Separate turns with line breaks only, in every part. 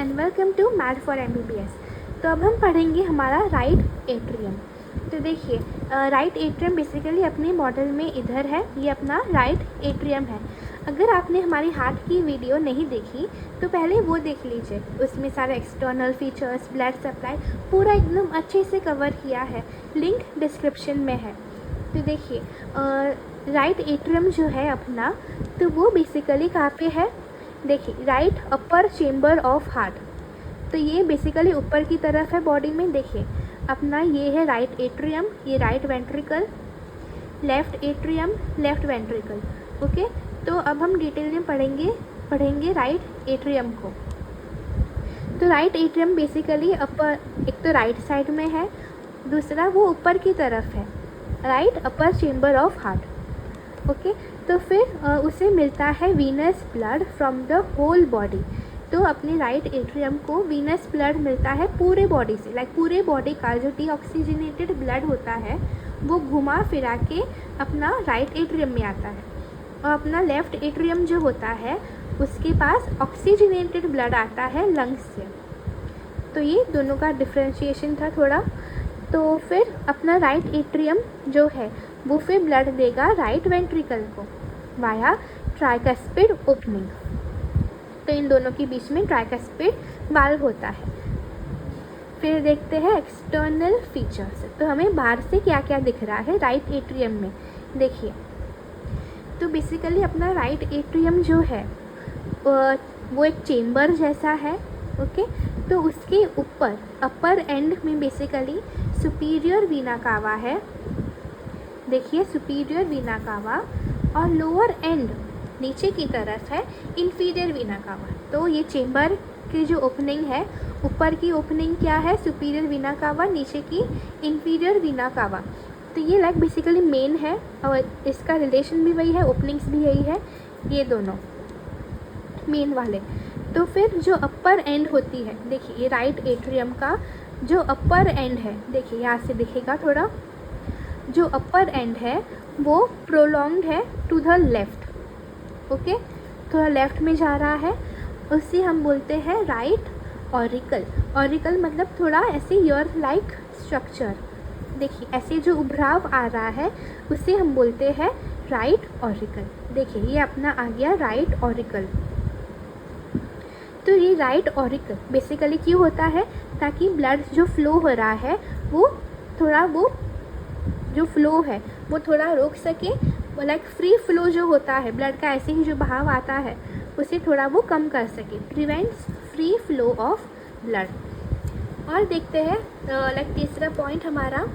And welcome to mad for MBBS. तो अब हम पढ़ेंगे हमारा राइट एट्रियम। तो देखिए राइट एट्रियम बेसिकली अपने मॉडल में इधर है, ये अपना राइट एट्रियम है। अगर आपने हमारी हार्ट की वीडियो नहीं देखी तो पहले वो देख लीजिए, उसमें सारे एक्सटर्नल फीचर्स, ब्लड सप्लाई पूरा एकदम अच्छे से कवर किया है, लिंक डिस्क्रिप्शन में है। तो देखिए राइट एट्रियम जो है अपना, तो वो बेसिकली कहाँ पे है, देखिए right upper chamber of heart. तो ये बेसिकली ऊपर की तरफ है बॉडी में। देखिए अपना ये है राइट एट्रियम, ये right ventricle, left atrium, left ventricle. Okay, तो अब हम डिटेल में पढ़ेंगे राइट एट्रियम को। तो राइट एट्रियम बेसिकली अपर, एक तो राइट साइड में है, दूसरा वो ऊपर की तरफ है, right upper chamber of heart. Okay, तो फिर उसे मिलता है venous blood from the whole body. तो अपने राइट एट्रियम को वीनस ब्लड मिलता है पूरे बॉडी से, लाइक पूरे बॉडी का जो डीऑक्सीजनेटेड ब्लड होता है वो घुमा फिरा के अपना राइट एट्रियम में आता है। और अपना लेफ़्ट एट्रियम जो होता है उसके पास ऑक्सीजनेटेड ब्लड आता है लंग्स से। तो ये दोनों का डिफ्रेंशिएशन था थोड़ा। तो फिर अपना राइट एट्रियम जो है वो फिर ब्लड देगा राइट वेंट्रिकल को वाया ट्राइकस्पिड ओपनिंग। तो इन दोनों के बीच में ट्राइकस्पिड वाल्व होता है। फिर देखते हैं एक्सटर्नल फीचर्स। तो हमें बाहर से क्या क्या दिख रहा है राइट एट्रियम में, देखिए। तो बेसिकली अपना राइट एट्रियम जो है वो एक चेम्बर जैसा है। ओके, तो उसके ऊपर अपर एंड में बेसिकली सुपीरियर वीना कावा है, देखिए सुपीरियर वीना कावा, और लोअर एंड नीचे की तरफ है इंफीरियर वीना कावा। तो ये चेम्बर की जो ओपनिंग है, ऊपर की ओपनिंग क्या है सुपीरियर वीना कावा, नीचे की इंफीरियर वीना कावा। तो ये लाइक बेसिकली मेन है और इसका रिलेशन भी वही है, ओपनिंग्स भी यही है, ये दोनों मेन वाले। तो फिर जो अपर एंड होती है, देखिए ये राइट एट्रियम का जो अपर एंड है, देखिए यहाँ से दिखेगा थोड़ा, जो अपर एंड है वो प्रोलॉन्ग्ड है टू द लेफ़्ट। ओके, थोड़ा लेफ़्ट में जा रहा है, उसे हम बोलते हैं राइट ऑरिकल। ऑरिकल मतलब थोड़ा ऐसे ईयर लाइक स्ट्रक्चर, देखिए ऐसे जो उभराव आ रहा है उसे हम बोलते हैं राइट ऑरिकल। देखिए ये अपना आ गया राइट ऑरिकल। तो ये राइट ऑरिकल बेसिकली क्यों होता है, ताकि ब्लड जो फ्लो हो रहा है वो थोड़ा, वो जो फ्लो है वो थोड़ा रोक सके, लाइक फ्री फ्लो जो होता है ब्लड का, ऐसे ही जो बहाव आता है उसे थोड़ा वो कम कर सके, prevents free flow of blood. और देखते हैं लाइक तीसरा पॉइंट हमारा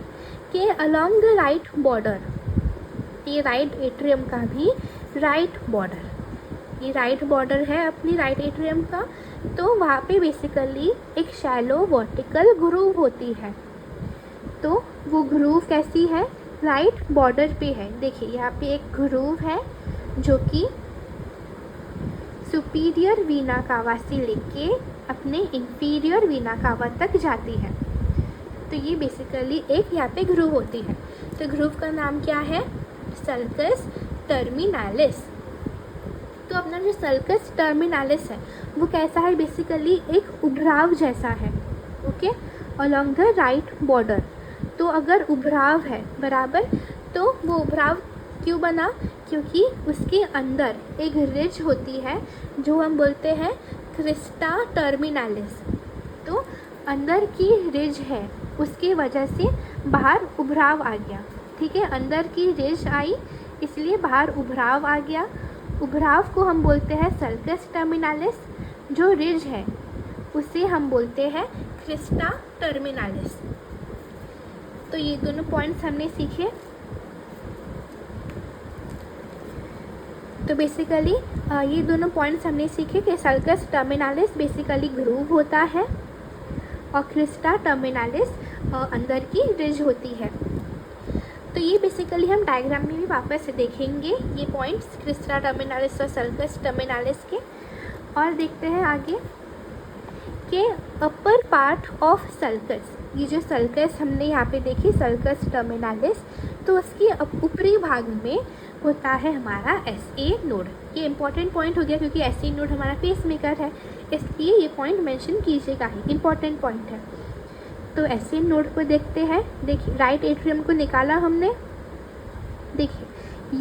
कि अलोंग द राइट बॉर्डर, ये राइट एट्रियम का भी राइट बॉर्डर, ये राइट बॉर्डर है अपनी राइट एट्रियम का। तो वहाँ पे बेसिकली एक शैलो वर्टिकल ग्रूव होती है। तो वो ग्रूव कैसी है, राइट बॉर्डर पे है। देखिए यहाँ पे एक ग्रूव है जो कि सुपीरियर वीना कावा से लेके अपने इंफीरियर वीना कावा तक जाती है। तो ये बेसिकली एक यहाँ पे ग्रूव होती है। तो ग्रूव का नाम क्या है, सल्कस टर्मिनालिस। तो अपना जो सल्कस टर्मिनालिस है वो कैसा है, बेसिकली एक उभराव जैसा है। Okay, along the right border. तो अगर उभराव है बराबर, तो वो उभराव क्यों बना, क्योंकि उसके अंदर एक रिज होती है जो हम बोलते हैं क्रिस्टा टर्मिनालिस। तो अंदर की रिज है, उसके वजह से बाहर उभराव आ गया। ठीक है, अंदर की रिज आई इसलिए बाहर उभराव आ गया। उभराव को हम बोलते हैं सल्कस टर्मिनालिस, जो रिज है उसे हम बोलते हैं क्रिस्टा टर्मिनालिस। तो ये दोनों पॉइंट्स हमने सीखे। तो बेसिकली ये दोनों पॉइंट्स हमने सीखे कि सल्कस टर्मिनालिस बेसिकली ग्रूव होता है और क्रिस्टा टर्मिनालिस अंदर की रिज होती है। तो ये बेसिकली हम डायग्राम में भी वापस से देखेंगे ये पॉइंट्स क्रिस्टा टर्मिनालिस और सल्कस टर्मिनालिस के। और देखते हैं आगे कि अपर पार्ट ऑफ सल्कस, ये जो सल्कस हमने यहाँ पे देखी सल्कस टर्मिनालिस, तो उसके ऊपरी भाग में होता है हमारा SA नोड। ये इंपॉर्टेंट पॉइंट हो गया क्योंकि SA नोड हमारा पेसमेकर है, इसलिए ये पॉइंट मेंशन कीजिएगा ही, इंपॉर्टेंट पॉइंट है। तो SA नोड को देखते हैं। देखिए राइट एट्रियम को निकाला हमने। देखिए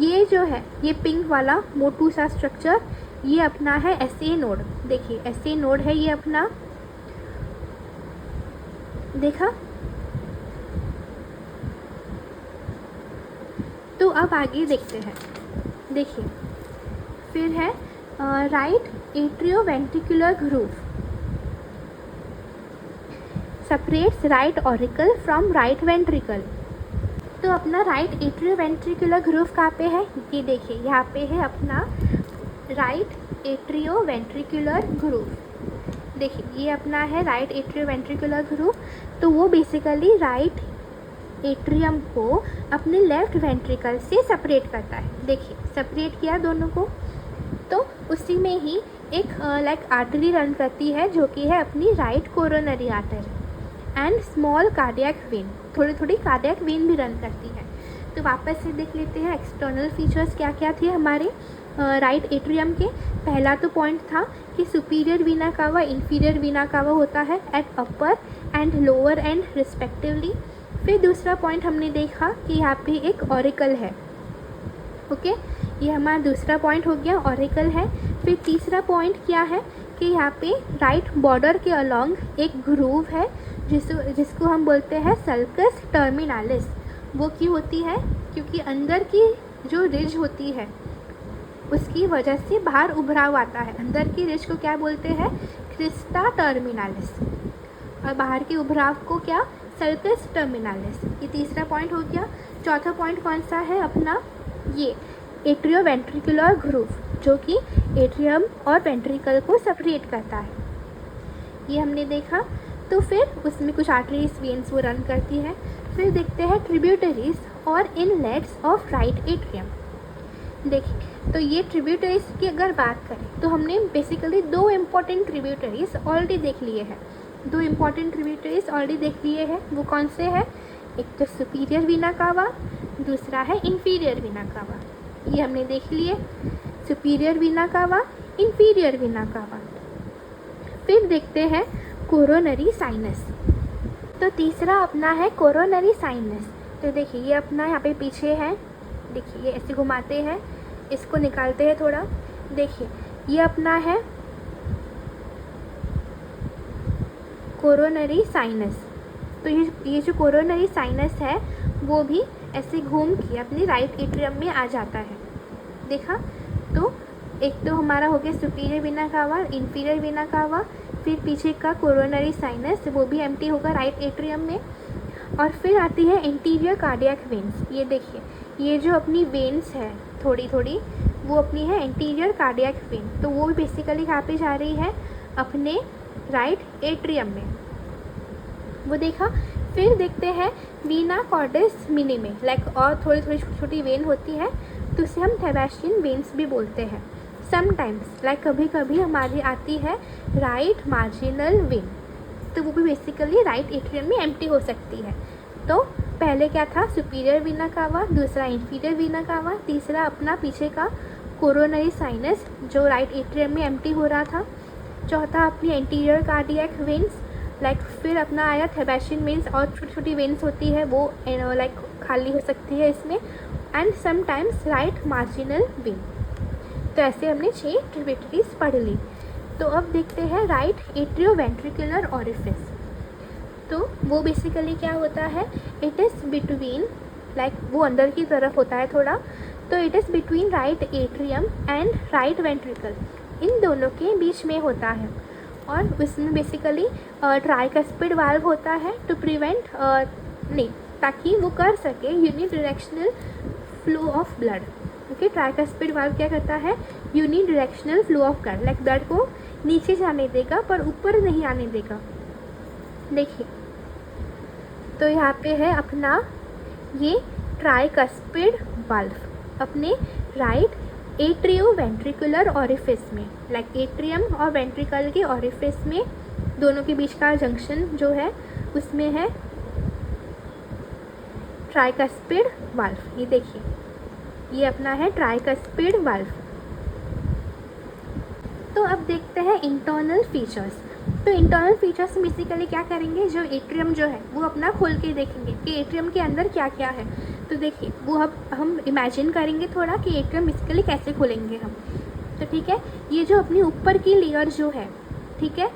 ये जो है ये पिंक वाला मोटू सा स्ट्रक्चर, ये अपना है SA नोड। देखिए SA नोड है ये अपना, देखा। तो अब आगे देखते हैं। देखिए फिर है right atrioventricular groove separates right auricle from right ventricle. तो अपना राइट एट्रियोवेंट्रिकुलर ग्रूव कहाँ पे है? ये देखिए यहाँ पे है अपना राइट एट्रियोवेंट्रिकुलर ग्रूव। देखिए ये अपना है राइट एट्रियोवेंट्रिकुलर ग्रूव। तो वो बेसिकली राइट एट्रियम को अपने लेफ्ट वेंट्रिकल से सेपरेट करता है। देखिए सेपरेट किया दोनों को, तो उसी में ही एक लाइक आर्टरी रन करती है जो कि है अपनी right coronary artery and small cardiac vein, थोड़ी थोड़ी कार्डियक वेन भी रन करती है। तो वापस से देख लेते हैं एक्सटर्नल फीचर्स क्या क्या थे हमारे राइट एट्रियम के। पहला तो पॉइंट था कि सुपीरियर वीना कावा इंफीरियर वीना कावा होता है at upper and lower and respectively. फिर दूसरा पॉइंट हमने देखा कि यहाँ पे एक ऑरिकल है। ओके, ये हमारा दूसरा पॉइंट हो गया, ऑरिकल है। फिर तीसरा पॉइंट क्या है कि यहाँ पे राइट बॉर्डर के अलोंग एक ग्रूव है जिसको हम बोलते हैं सल्कस टर्मिनालिस। वो क्यों होती है? क्योंकि अंदर की जो रिज होती है उसकी वजह से बाहर उभराव आता है। अंदर की रिज को क्या बोलते हैं? क्रिस्टा टर्मिनालिस, और बाहर के उभराव को क्या? Sulcus terminalis. ये तीसरा पॉइंट हो गया। चौथा पॉइंट कौन सा है अपना? ये एट्रियोवेंट्रिकुलर ग्रूव जो कि एट्रियम और वेंट्रिकल को सेपरेट करता है, ये हमने देखा। तो फिर उसमें कुछ आर्टरीज वेन्स वो रन करती है। फिर देखते हैं ट्रिब्यूटरीज और इनलेट्स ऑफ राइट एट्रियम। देखिए तो ये ट्रिब्यूटरीज की अगर बात करें तो हमने बेसिकली दो इम्पॉर्टेंट ट्रिब्यूटरीज ऑलरेडी देख लिए हैं। दो इम्पॉर्टेंट ट्रिब्यूटरीज ऑलरेडी देख लिए हैं। वो कौन से हैं? एक तो सुपीरियर वीना कावा, दूसरा है इंफीरियर वीना कावा। ये हमने देख लिए, सुपीरियर वीना कावा, इंफीरियर वीना कावा। फिर देखते हैं कोरोनरी साइनस। तो तीसरा अपना है कोरोनरी साइनस। तो देखिए ये अपना यहाँ पे पीछे है। देखिए ये ऐसे घुमाते हैं, इसको निकालते हैं थोड़ा। देखिए ये अपना है कोरोनरी साइनस। तो ये जो कोरोनरी साइनस है वो भी ऐसे घूम के अपनी राइट एट्रियम में आ जाता है। देखा, तो एक तो हमारा हो गया सुपीरियर वीना कावा, इंफीरियर वीना कावा। फिर पीछे का कोरोनरी साइनस वो भी एम्प्टी होगा राइट एट्रियम में। और फिर आती है इंटीरियर कार्डियक वेन्स। ये देखिए ये जो अपनी वेन्स है थोड़ी थोड़ी वो अपनी है इंटीरियर कार्डियक वेन। तो वो भी बेसिकली कहाँ पे जा रही है? अपने राइट एट्रियम में, वो देखा। फिर देखते हैं वीना कॉर्डिस मिनिमे, लाइक और थोड़ी थोड़ी छोटी छोटी वेन होती है, तो उसे हम थैबैशियन वेन्स भी बोलते हैं। समटाइम्स लाइक कभी कभी हमारी आती है राइट मार्जिनल वेन, तो वो भी बेसिकली राइट एट्रियम में एम्प्टी हो सकती है। तो पहले क्या था? सुपीरियर वीना कावा, दूसरा इंफीरियर वीना कावा, तीसरा अपना पीछे का कोरोनरी साइनस जो राइट एट्रियम में एम्प्टी हो रहा था, चौथा अपनी एंटीरियर कार्डियक वेन्स, लाइक फिर अपना आया थैबैशियन वेन्स और छोटी छोटी वेन्स होती है वो लाइक खाली हो सकती है इसमें, and sometimes right marginal when. तो ऐसे हमने 6 ट्रिब्यूटरीज पढ़ ली। तो अब देखते हैं राइट एट्रियोवेंट्रिकुलर ऑरिफिस। तो वो बेसिकली क्या होता है? इट इज़ बिटवीन, लाइक वो अंदर की तरफ होता है थोड़ा, तो it is between right atrium and right ventricle, इन दोनों के बीच में होता है। और उसमें बेसिकली ट्राइकस्पिड वाल्व होता है टू प्रिवेंट नहीं, ताकि वो कर सके unidirectional flow of blood. Okay, tricuspid valve क्या करता है? Unidirectional flow of blood, like blood को नीचे जाने देगा पर ऊपर नहीं आने देगा। देखिए तो यहाँ पे है अपना ये ट्राइकस्पिड वाल्व अपने राइट एट्रियोवेंट्रिकुलर ऑरिफिस में, लाइक एट्रियम और वेंट्रिकल के ऑरिफिस में दोनों के बीच का जंक्शन जो है उसमें है ट्राइकस्पिड वाल्व। ये देखिए ये अपना है ट्राइकस्पिड वाल्व। तो अब देखते हैं इंटरनल फीचर्स। तो इंटरनल फीचर्स बेसिकली क्या करेंगे, जो एट्रियम जो है वो अपना खोल के देखेंगे कि एट्रियम के अंदर क्या क्या है। तो देखिए वो अब हम इमेजिन करेंगे थोड़ा कि एट्रियम बेसिकली कैसे खोलेंगे हम। तो ठीक है, ये जो अपनी ऊपर की लेयर जो है, ठीक है,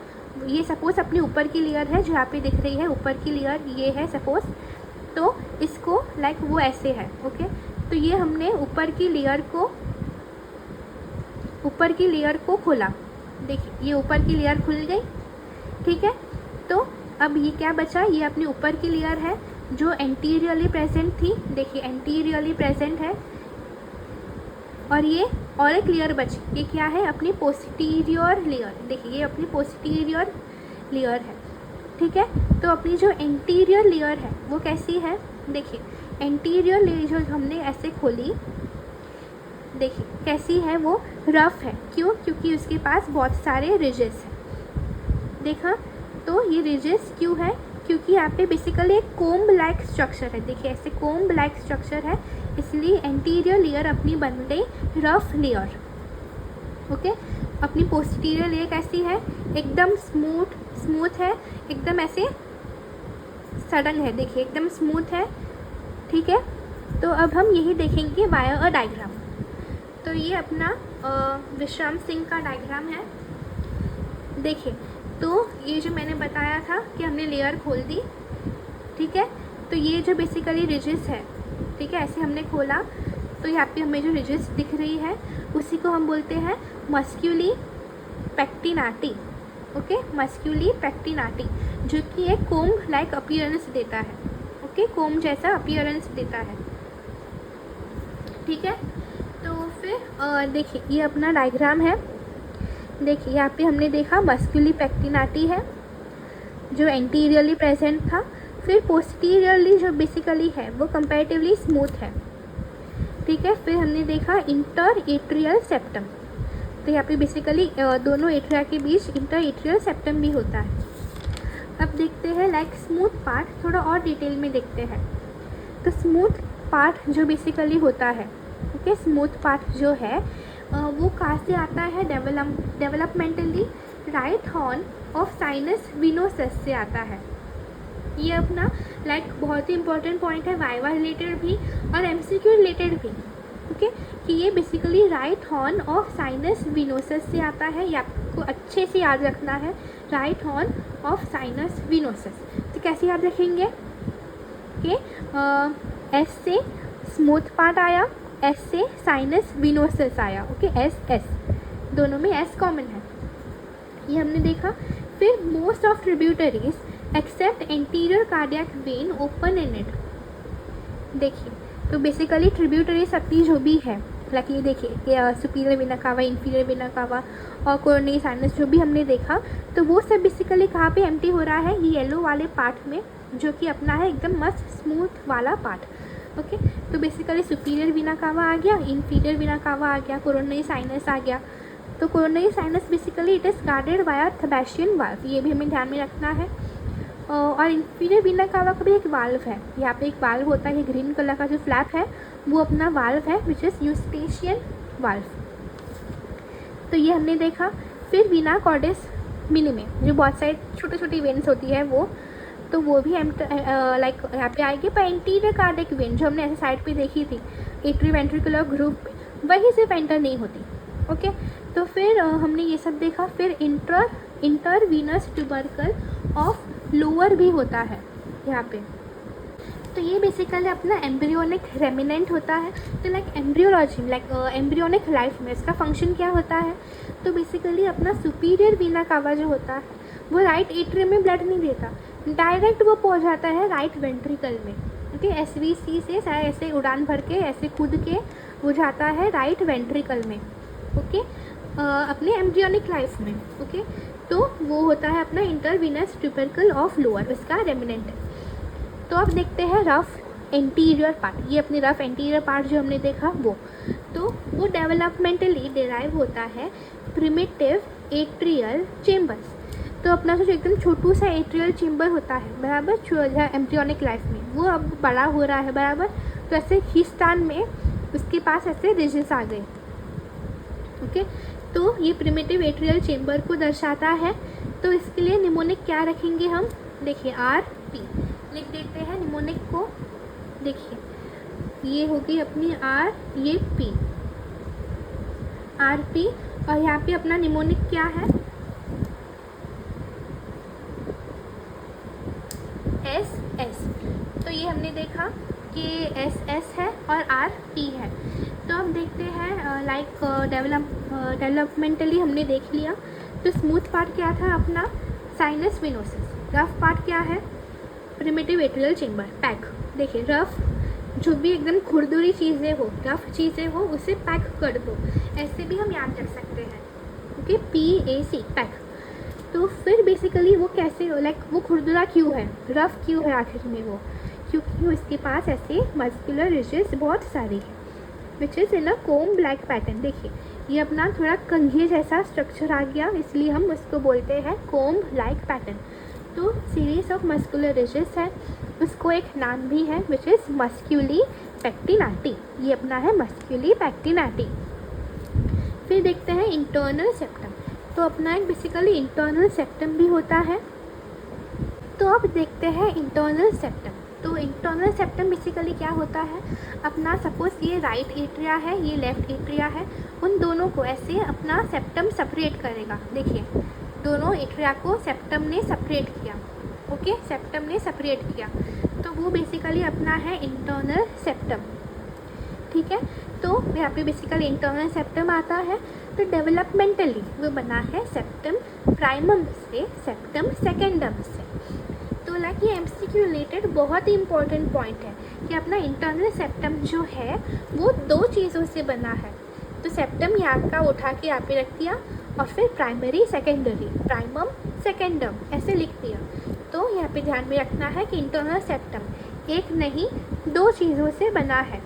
ये सपोज़ अपनी ऊपर की लेयर है जो यहाँ पे दिख रही है, ऊपर की लेयर ये है सपोज़। तो इसको लाइक वो ऐसे है, ओके। तो ये हमने ऊपर की लेयर को खोला, देखिए ये ऊपर की लेयर खुल गई, ठीक है। तो अब ये क्या बचा, ये अपनी ऊपर की लेयर है जो एंटीरियरली प्रेजेंट थी, देखिए एंटीरियरली प्रेजेंट है। और ये और एक लेयर बची, ये क्या है, अपनी पोस्टीरियर लेयर, देखिए ये अपनी पोस्टीरियर लेयर है, ठीक है। तो अपनी जो एंटीरियर लेयर है वो कैसी है, देखिए एंटीरियर लेयर जो हमने ऐसे खोली, देखिए कैसी है, वो रफ है। क्यों, क्योंकि उसके पास बहुत सारे रिजेस हैं, देखा। तो ये रिजेस क्यों है, क्योंकि यहाँ पे बेसिकली एक कोम्ब लाइक स्ट्रक्चर है, देखिए ऐसे कोम्ब लाइक स्ट्रक्चर है, इसलिए एंटीरियर लेयर अपनी बन गई रफ लेयर, ओके। अपनी पोस्टीरियर लेयर कैसी है, एकदम स्मूथ है, एकदम ऐसे सडन है, देखिए एकदम स्मूथ है, ठीक है। तो अब हम यही देखेंगे वाया अ डायग्राम। तो ये अपना विश्राम सिंह का डायग्राम है, देखिए। तो ये जो मैंने बताया था कि हमने लेयर खोल दी, ठीक है। तो ये जो बेसिकली रिजिस है, ठीक है, ऐसे हमने खोला, तो यहाँ पे हमें जो रिजिस दिख रही है उसी को हम बोलते हैं मस्क्यूली पेक्टिनाटी, ओके, मस्क्यूली पेक्टिनाटी, जो कि एक कोम्ब लाइक अपीयरेंस देता है, ओके, कोम्ब जैसा अपीयरेंस देता है, ठीक है। तो फिर देखिए ये अपना डायग्राम है, देखिए यहाँ पे हमने देखा मस्क्यूली पेक्टिनाटी है जो एंटीरियरली प्रेजेंट था, फिर पोस्टीरियरली जो बेसिकली है वो कंपैरेटिवली स्मूथ है, ठीक है। फिर हमने देखा इंटर एट्रियल सेप्टम, तो यहाँ पे बेसिकली दोनों एट्रिया के बीच इंटर एट्रियल सेप्टम भी होता है। अब देखते हैं लाइक स्मूथ पार्ट, थोड़ा और डिटेल में देखते हैं। तो स्मूथ पार्ट जो बेसिकली होता है, ओके, स्मूथ पार्ट जो है वो कहाँ से आता है, developmentally right horn of sinus venosus से आता है। ये अपना लाइक बहुत ही इंपॉर्टेंट पॉइंट है, वाइवा रिलेटेड भी और एमसीक्यू रिलेटेड भी, ओके, कि ये basically right horn of sinus venosus से आता है। ये आपको अच्छे से याद रखना है, right horn of sinus venosus. तो कैसे याद रखेंगे कि एस से स्मूथ पार्ट आया, एस से साइनस विनोसस आया, ओके, एस दोनों में एस कॉमन है, ये हमने देखा। फिर most of tributaries except anterior cardiac vein open in it, देखिए। तो बेसिकली ट्रिब्यूटरीज अपनी जो भी है, लाइक ये देखिए superior vena cava, inferior vena cava और कोरोनरी साइनस जो भी हमने देखा, तो वो सब बेसिकली कहाँ पे एम्प्टी हो रहा है, ये येलो वाले पार्ट में, जो कि अपना है एकदम मस्त स्मूथ वाला पार्ट, ओके। तो बेसिकली सुपीरियर वेना कावा आ गया, इंफीरियर वेना कावा आ गया, कोरोनरी साइनस आ गया। तो coronary sinus basically it is guarded by a Sebastian valve, ये भी हमें ध्यान में रखना है। और इंफीरियर वेना कावा का भी एक वाल्व है, यहाँ पे एक वाल्व होता है, ये ग्रीन कलर का जो फ्लैप है वो अपना वाल्व है, विच इज़ यूस्टेशियन वाल्व। तो ये हमने देखा। फिर वीना कॉर्डेस मिनिमे, जो बहुत सारी छोटी छोटी वेन्स होती है वो, तो वो भी लाइक यहाँ पे आएगी। पर एंटीरियर कार्डियक वेन जो हमने ऐसे साइड पे देखी थी एट्रीवेंट्रिकुलर ग्रुप पे, वही सिर्फ एंटर नहीं होती, ओके। तो फिर हमने ये सब देखा। फिर इंटरवीनस ट्यूबरकल ऑफ लोअर भी होता है यहाँ पे। तो ये बेसिकली अपना एम्ब्रियोनिक रेमिनेंट होता है। तो like embryology like embryonic life में इसका फंक्शन क्या होता है, तो बेसिकली अपना सुपीरियर वीना कावा जो होता है वो राइट एट्रियम में ब्लड नहीं देता, डायरेक्ट वो पहुँच जाता है राइट वेंट्रिकल में, ओके। एसवीसी से सारे ऐसे उड़ान भर के ऐसे कूद के वो जाता है राइट वेंट्रिकल में, ओके, अपने एम्ब्रियोनिक लाइफ में, ओके। तो वो होता है अपना इंटरवीनस ट्यूबरकल ऑफ लोअर, इसका रेमिनेंट है। तो अब देखते हैं रफ एंटीरियर पार्ट, ये अपनी रफ एंटीरियर पार्ट जो हमने देखा वो डेवलपमेंटली डिराइव होता है प्रिमिटिव एट्रियल चेम्बर्स। तो अपना जो एकदम छोटू सा एट्रियल चेम्बर होता है बराबर एम्ब्रियोनिक लाइफ में, वो अब बड़ा हो रहा है बराबर। तो ऐसे खींचतान में उसके पास ऐसे रिजेस आ गए। ओके, तो ये प्रिमिटिव एट्रियल चेम्बर को दर्शाता है। तो इसके लिए निमोनिक क्या रखेंगे हम, देखिए आर पी लिख देते हैं निमोनिक को। देखिए ये होगी अपनी आर, ये पी, आर पी, और यहाँ पे अपना निमोनिक क्या है, एस एस। तो ये हमने देखा कि एस एस है और आर पी है। तो अब देखते हैं लाइक डेवलपमेंटली हमने देख लिया। तो स्मूथ पार्ट क्या था अपना, साइनस वेनोसिस। रफ पार्ट क्या है, प्रिमिटिव एट्रियल चेम्बर, पैक। देखिए रफ, जो भी एकदम खुरदुरी चीज़ें हो, रफ चीज़ें हो, उसे पैक कर दो, ऐसे भी हम याद रख सकते हैं। Okay, PAC, pack. तो फिर बेसिकली वो कैसे हो, लाइक वो खुरदुरा क्यों है, रफ क्यों है आखिर में वो, क्योंकि उसके पास ऐसे मस्कुलर रिजेस बहुत सारी है, which is in a comb like pattern. देखिए ये अपना थोड़ा कंघी जैसा स्ट्रक्चर आ गया, इसलिए हम उसको बोलते हैं कोम लाइक पैटर्न। तो सीरीज ऑफ मस्कुलर रिजेस है, उसको एक नाम भी है विच इज़ मस्क्यूली पेक्टिनाटी। ये अपना है मस्क्यूली पेक्टिनाटी। फिर देखते हैं इंटरनल सेप्टम। तो अपना एक बेसिकली इंटरनल सेप्टम भी होता है। तो अब देखते हैं इंटरनल सेप्टम। तो इंटरनल सेप्टम बेसिकली क्या होता है, अपना सपोज ये राइट एट्रिया है, ये लेफ्ट एट्रिया है, उन दोनों को ऐसे अपना सेप्टम सेपरेट करेगा। देखिए दोनों एट्रिया को सेप्टम ने सेपरेट किया। ओके, सेप्टम ने सेपरेट किया, तो वो बेसिकली अपना है इंटरनल सेप्टम। ठीक है, तो यहाँ पे बेसिकली इंटरनल सेप्टम आता है। तो डेवलपमेंटली वो बना है सेप्टम प्राइमम से सेप्टम सेकेंडम से। तो लाइक ये MCQ रिलेटेड बहुत ही इंपॉर्टेंट पॉइंट है कि अपना इंटरनल सेप्टम जो है वो दो चीज़ों से बना है। तो सेप्टम यहाँ का उठा के यहाँ पे रख दिया, और फिर प्राइमरी सेकेंडरी, प्राइमम सेकेंडम ऐसे लिख दिया। तो यहाँ पे ध्यान में रखना है कि इंटरनल सेप्टम एक नहीं दो चीज़ों से बना है,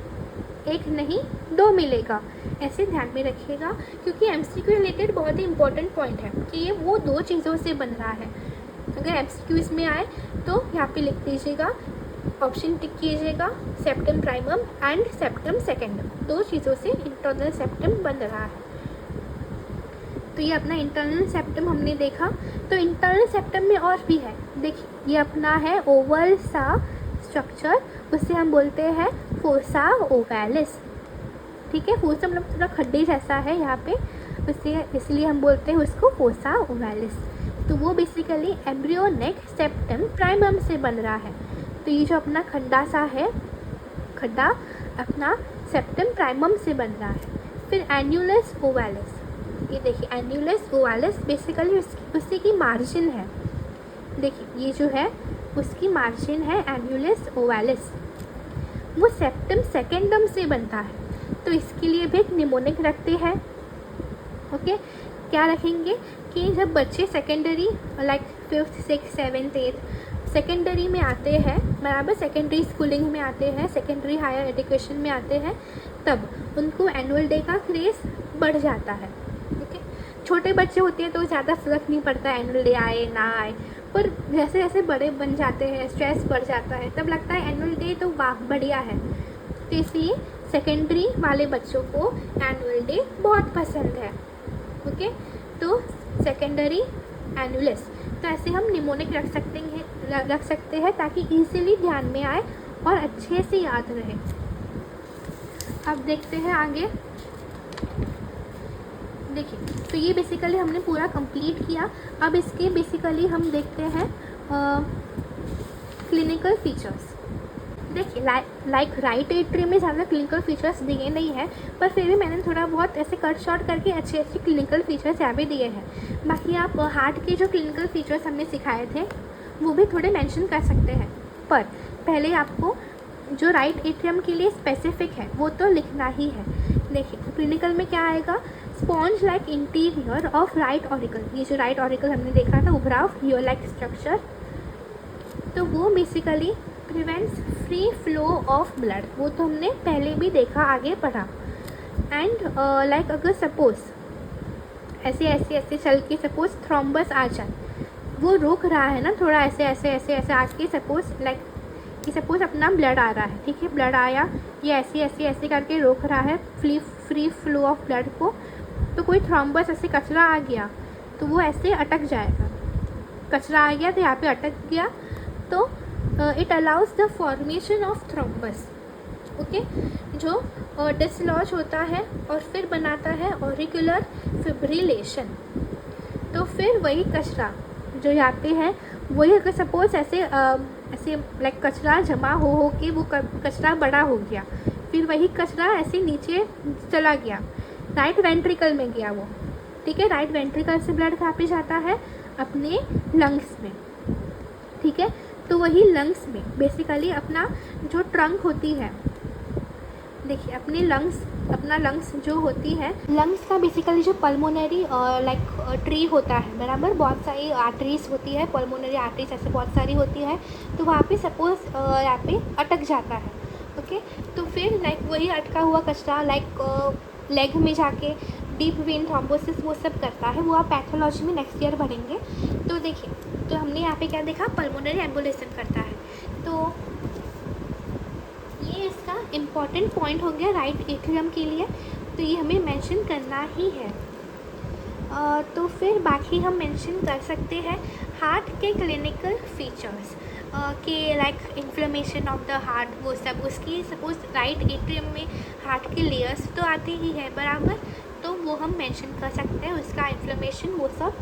एक नहीं दो मिलेगा, ऐसे ध्यान में रखिएगा, क्योंकि MCQ रिलेटेड बहुत ही इंपॉर्टेंट पॉइंट है कि ये वो दो चीज़ों से बन रहा है। अगर MCQ इसमें आए तो यहाँ पे लिख दीजिएगा, ऑप्शन टिक कीजिएगा, septum primum and septum secundum, दो चीज़ों से इंटरनल सेप्टम बन रहा है। तो ये अपना इंटरनल सेप्टम हमने देखा। तो इंटरनल सेप्टम में और भी है, देखिए ये अपना है ओवल सा स्ट्रक्चर, उसे हम बोलते हैं फोसा ओवैलिस। ठीक है, फोसा मतलब थोड़ा खड्डे जैसा है यहाँ पे, उसे इसलिए हम बोलते हैं उसको फोसा ओवैलिस। तो वो बेसिकली एम्ब्रियोनिक सेप्टम प्राइमम से बन रहा है। तो ये जो अपना खड्डा सा है, खड्डा अपना सेप्टम प्राइमम से बन रहा है। फिर एन्युलस ओवैलिस, ये देखिए एन्युलस ओवैलिस बेसिकली उसी की मार्जिन है। देखिए ये जो है उसकी मार्जिन है एन्युलस ओवैलिस, वो सेप्टम सेकेंडम से बनता है। तो इसके लिए भी एक निमोनिक रखते हैं। ओके, क्या रखेंगे कि जब बच्चे secondary like 5th 6th 7th 8th secondary में आते हैं, बराबर सेकेंडरी स्कूलिंग में आते हैं, सेकेंडरी हायर एजुकेशन में आते हैं, तब उनको एनुअल डे का क्रेज़ बढ़ जाता है। ओके, छोटे बच्चे होते हैं तो ज़्यादा फर्क नहीं पड़ता एनुअल डे आए ना आए, पर जैसे जैसे बड़े बन जाते हैं, स्ट्रेस बढ़ जाता है, तब लगता है एनुअल डे तो वाह बढ़िया है। तो इसलिए सेकेंडरी वाले बच्चों को एनुअल डे बहुत पसंद है। ओके, तो सेकेंडरी एनुअलिस, तो ऐसे हम निमोनिक रख सकते हैं ताकि इजीली ध्यान में आए और अच्छे से याद रहे। अब देखते हैं आगे। देखिए तो ये बेसिकली हमने पूरा कंप्लीट किया। अब इसके बेसिकली हम देखते हैं क्लिनिकल फीचर्स। देखिए लाइक राइट एट्रियम में ज़्यादा क्लिनिकल फीचर्स दिए नहीं हैं, पर फिर भी मैंने थोड़ा बहुत ऐसे कट शॉर्ट करके अच्छे अच्छे क्लिनिकल फीचर्स यहाँ पे दिए हैं। बाकी आप हार्ट के जो क्लिनिकल फीचर्स हमने सिखाए थे वो भी थोड़े मेंशन कर सकते हैं, पर पहले आपको जो राइट एट्रियम के लिए स्पेसिफिक है वो तो लिखना ही है। देखिए क्लिनिकल में क्या आएगा, sponge like interior of right auricle. ये जो राइट ऑरिकल हमने देखा था उभराव हियर लाइक स्ट्रक्चर, तो वो basically prevents free flow of blood, वो तो हमने पहले भी देखा, आगे पढ़ा। एंड लाइक अगर सपोज ऐसे ऐसे ऐसे चल के सपोज थ्रोम्बस आ जाए, वो रोक रहा है ना थोड़ा, ऐसे ऐसे ऐसे ऐसे आके सपोज लाइक कि सपोज अपना ब्लड आ रहा है, ठीक है, ब्लड आया, ये ऐसे ऐसे ऐसे करके रोक रहा है फ्री फ्लो ऑफ ब्लड को, तो कोई थ्रोम्बस ऐसे कचरा आ गया तो वो ऐसे अटक जाएगा। कचरा आ गया तो यहाँ पे अटक गया, तो it allows the formation of thrombus, okay, जो डिसलॉज होता है और फिर बनाता है ऑरिकुलर फिब्रिलेशन। तो फिर वही कचरा जो यहाँ पे है, वही अगर सपोज ऐसे ऐसे लाइक कचरा जमा हो के वो कचरा बड़ा हो गया, फिर वही कचरा ऐसे नीचे चला गया, राइट वेंट्रिकल में गया वो, ठीक है, राइट वेंट्रिकल से ब्लड कहाँ पे जाता है, अपने लंग्स में, ठीक है। तो वही लंग्स में बेसिकली अपना जो ट्रंक होती है, देखिए अपने अपना लंग्स जो होती है, लंग्स का बेसिकली जो पल्मोनरी लाइक ट्री होता है, बराबर, बहुत सारी आर्टरीज होती है, पल्मोनरी आर्टरीज ऐसे बहुत सारी होती है, तो वहाँ पे सपोज यहाँ पे अटक जाता है, ओके। तो फिर लाइक वही अटका हुआ कचरा लाइक लेग में जाके डीप वेन थ्रोम्बोसिस वो सब करता है, वो आप पैथोलॉजी में नेक्स्ट ईयर पढ़ेंगे। तो देखिए, तो हमने यहाँ पे क्या देखा, पल्मोनरी एम्बोलिज्म करता है, तो ये इसका इम्पॉर्टेंट पॉइंट हो गया राइट एट्रियम के लिए, तो ये हमें मेंशन करना ही है। तो फिर बाकी हम मेंशन कर सकते हैं हार्ट के क्लिनिकल फीचर्स के, like inflammation of the heart, वो सब उसकी सपोज राइट एट्रियम में हार्ट के लेयर्स तो आते ही है, बराबर, तो वो हम मेंशन कर सकते हैं, उसका इन्फ्लेमेशन वो सब।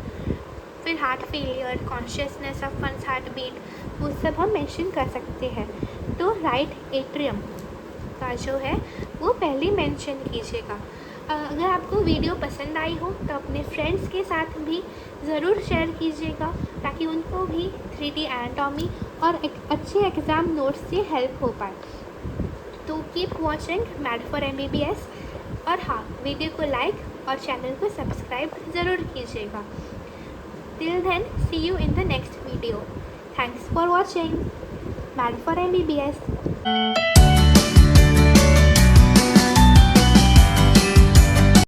फिर heart failure, consciousness of one's heart beat, वो सब हम मेंशन कर सकते हैं। तो राइट एट्रियम का जो है वो पहले मेंशन कीजिएगा। अगर आपको वीडियो पसंद आई हो तो अपने फ्रेंड्स के साथ भी ज़रूर शेयर कीजिएगा, ताकि उनको भी 3D एनाटॉमी और एक अच्छे एग्ज़ाम नोट्स से हेल्प हो पाए। तो keep watching mad for MBBS, और हाँ, वीडियो को लाइक और चैनल को सब्सक्राइब ज़रूर कीजिएगा। Till then, see you in the next video. Thanks for watching mad for MBBS।